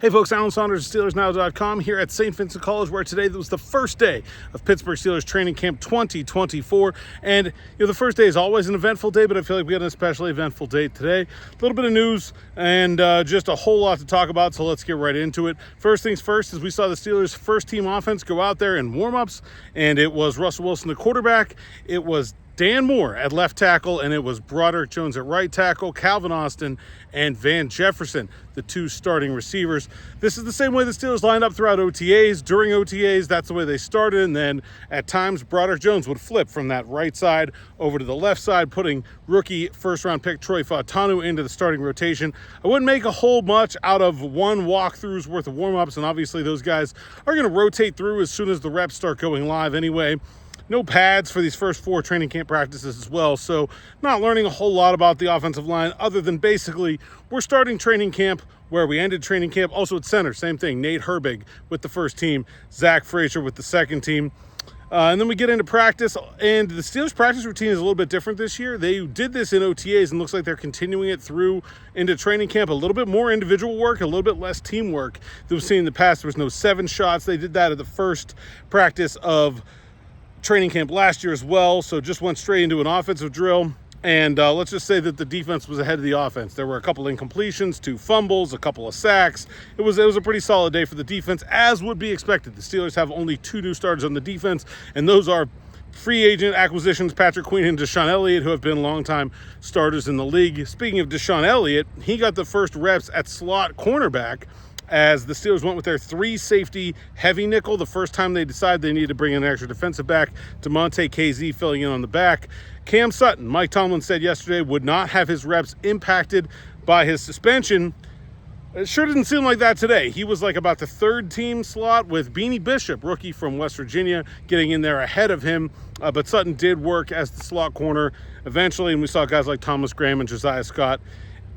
Hey folks, Alan Saunders, SteelersNow.com here at St. Vincent College, where today was the first day of Pittsburgh Steelers Training Camp 2024. And the first day is always an eventful day, but I feel like we got an especially eventful day today. A little bit of news and just a whole lot to talk about, so let's get right into it. First things first is we saw the Steelers' first team offense go out there in warm-ups, and it was Russell Wilson, the quarterback. It was Dan Moore at left tackle, and it was Broderick Jones at right tackle, Calvin Austin, and Van Jefferson, the two starting receivers. This is the same way the Steelers lined up throughout OTAs. During OTAs, that's the way they started, and then at times Broderick Jones would flip from that right side over to the left side, putting rookie first-round pick Troy Fautanu into the starting rotation. I wouldn't make a whole much out of one walkthrough's worth of warm-ups, and obviously those guys are going to rotate through as soon as the reps start going live anyway. No pads for these first four training camp practices as well, so not learning a whole lot about the offensive line other than basically we're starting training camp where we ended training camp. Also at center, same thing, Nate Herbig with the first team, Zach Frazier with the second team. And then we get into practice, and the Steelers' practice routine is a little bit different this year. They did this in OTAs, and looks like they're continuing it through into training camp. A little bit more individual work, a little bit less teamwork than we've seen in the past. There was no 7 shots. They did that at the first practice of training camp last year as well, so just went straight into an offensive drill. And let's just say that the defense was ahead of the offense. There were a couple incompletions, 2 fumbles, a couple of sacks. It was a pretty solid day for the defense, as would be expected. The Steelers have only 2 new starters on the defense, and those are free agent acquisitions, Patrick Queen and DeShon Elliott, who have been longtime starters in the league. Speaking of DeShon Elliott, he got the first reps at slot cornerback as the Steelers went with their 3-safety heavy nickel. The first time they decided they needed to bring in an extra defensive back, DeMonte KZ filling in on the back. Cam Sutton, Mike Tomlin said yesterday, would not have his reps impacted by his suspension. It sure didn't seem like that today. He was like about the 3rd team slot with Beanie Bishop, rookie from West Virginia, getting in there ahead of him. But Sutton did work as the slot corner eventually, and we saw guys like Thomas Graham and Josiah Scott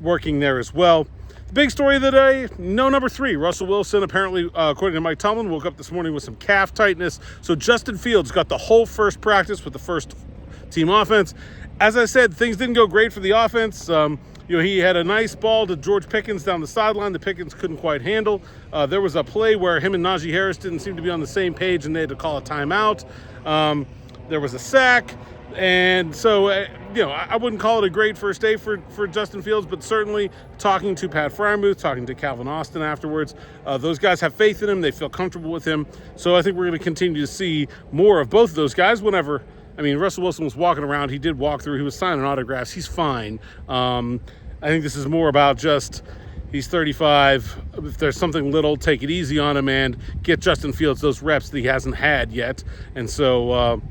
working there as well. The big story of the day, no number 3. Russell Wilson, apparently, according to Mike Tomlin, woke up this morning with some calf tightness. So Justin Fields got the whole first practice with the first team offense. As I said, things didn't go great for the offense. He had a nice ball to George Pickens down the sideline that Pickens couldn't quite handle. There was a play where him and Najee Harris didn't seem to be on the same page, and they had to call a timeout. There was a sack. And so, I wouldn't call it a great first day for Justin Fields, but certainly talking to Pat Freiermuth, talking to Calvin Austin afterwards, those guys have faith in him. They feel comfortable with him. So I think we're going to continue to see more of both of those guys whenever. Russell Wilson was walking around. He did walk through. He was signing autographs. He's fine. I think this is more about just he's 35. If there's something little, take it easy on him and get Justin Fields those reps that he hasn't had yet. And so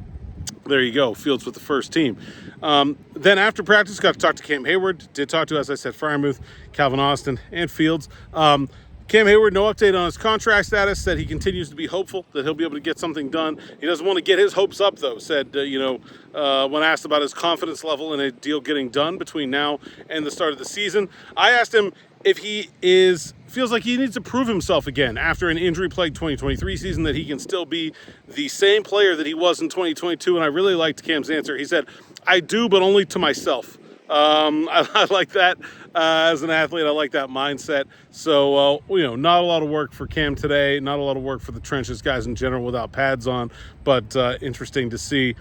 there you go, Fields with the first team. Then after practice, got to talk to Cam Hayward. Did talk to, as I said, Freiermuth, Calvin Austin, and Fields. Cam Hayward, no update on his contract status, said he continues to be hopeful that he'll be able to get something done. He doesn't want to get his hopes up, though, said, when asked about his confidence level in a deal getting done between now and the start of the season. I asked him if he feels like he needs to prove himself again after an injury-plagued 2023 season, that he can still be the same player that he was in 2022, and I really liked Cam's answer. He said, I do, but only to myself. I like that as an athlete. I like that mindset. So, not a lot of work for Cam today, not a lot of work for the trenches guys in general without pads on, but interesting to see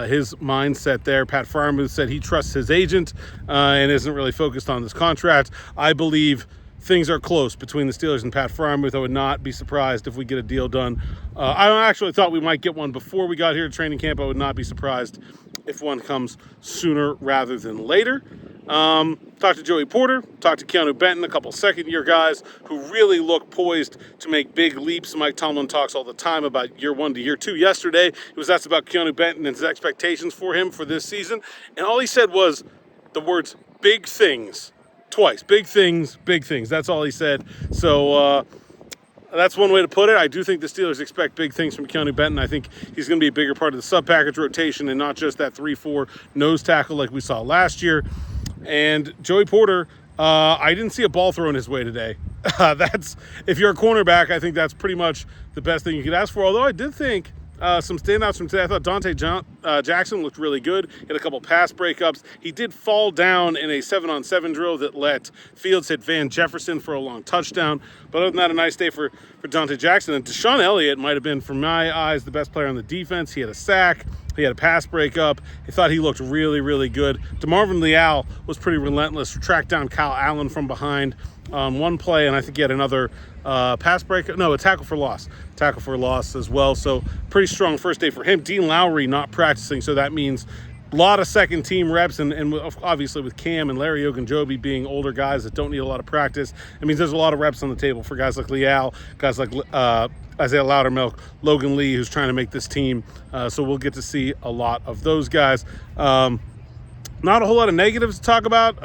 his mindset there. Pat Freiermuth said he trusts his agent and isn't really focused on this contract. I believe things are close between the Steelers and Pat Freiermuth. I would not be surprised if we get a deal done. I actually thought we might get one before we got here to training camp. I would not be surprised if one comes sooner rather than later. Talked to Joey Porter, talked to Keanu Benton, a couple second-year guys who really look poised to make big leaps. Mike Tomlin talks all the time about year 1 to year 2. Yesterday, he was asked about Keanu Benton and his expectations for him for this season, and all he said was the words big things twice. Big things, big things. That's all he said. So that's one way to put it. I do think the Steelers expect big things from Keanu Benton. I think he's going to be a bigger part of the sub-package rotation and not just that 3-4 nose tackle like we saw last year. And Joey Porter, I didn't see a ball thrown his way today. If you're a cornerback, I think that's pretty much the best thing you could ask for. Although I did think some standouts from today. I thought Donte Jackson looked really good. He had a couple pass breakups. He did fall down in a 7-on-7 drill that let Fields hit Jefferson for a long touchdown. But other than that, a nice day for Donte Jackson. And DeShon Elliott might have been, from my eyes, the best player on the defense. He had a sack. He had a pass breakup. I thought he looked really, really good. DeMarvin Leal was pretty relentless. Tracked down Kyle Allen from behind on one play, and I think he had another pass breakup. No, a tackle for loss. Tackle for loss as well. So pretty strong first day for him. Dean Lowry not practicing, so that means a lot of second team reps, and obviously with Cam and Larry Ogunjobi being older guys that don't need a lot of practice, it means there's a lot of reps on the table for guys like Leal, guys like Isaiah Loudermilk, Logan Lee, who's trying to make this team. So we'll get to see a lot of those guys. Not a whole lot of negatives to talk about.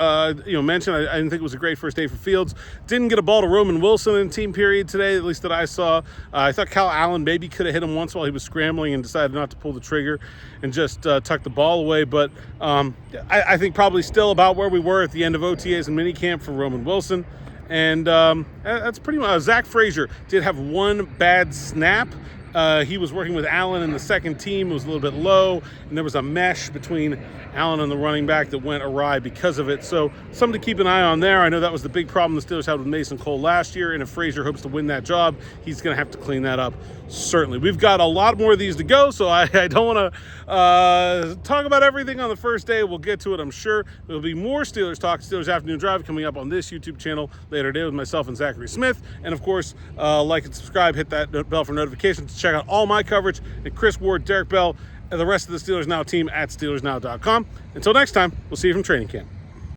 Mentioned I didn't think it was a great first day for Fields. Didn't get a ball to Roman Wilson in team period today, at least that I saw. I thought Kyle Allen maybe could have hit him once while he was scrambling and decided not to pull the trigger and just tuck the ball away. But I think probably still about where we were at the end of OTAs and minicamp for Roman Wilson. And that's pretty much. Zach Frazier did have one bad snap. He was working with Allen in the second team. It was a little bit low, and there was a mesh between Allen and the running back that went awry because of it. So something to keep an eye on there. I know that was the big problem the Steelers had with Mason Cole last year, and if Frazier hopes to win that job, he's going to have to clean that up, certainly. We've got a lot more of these to go, so I don't want to talk about everything on the first day. We'll get to it, I'm sure. There'll be more Steelers Talk, Steelers Afternoon Drive coming up on this YouTube channel later today with myself and Zachary Smith. And, of course, like and subscribe, hit that bell for notifications to check out all my coverage, and Chris Ward, Derek Bell, and the rest of the Steelers Now team at SteelersNow.com. Until next time, we'll see you from training camp.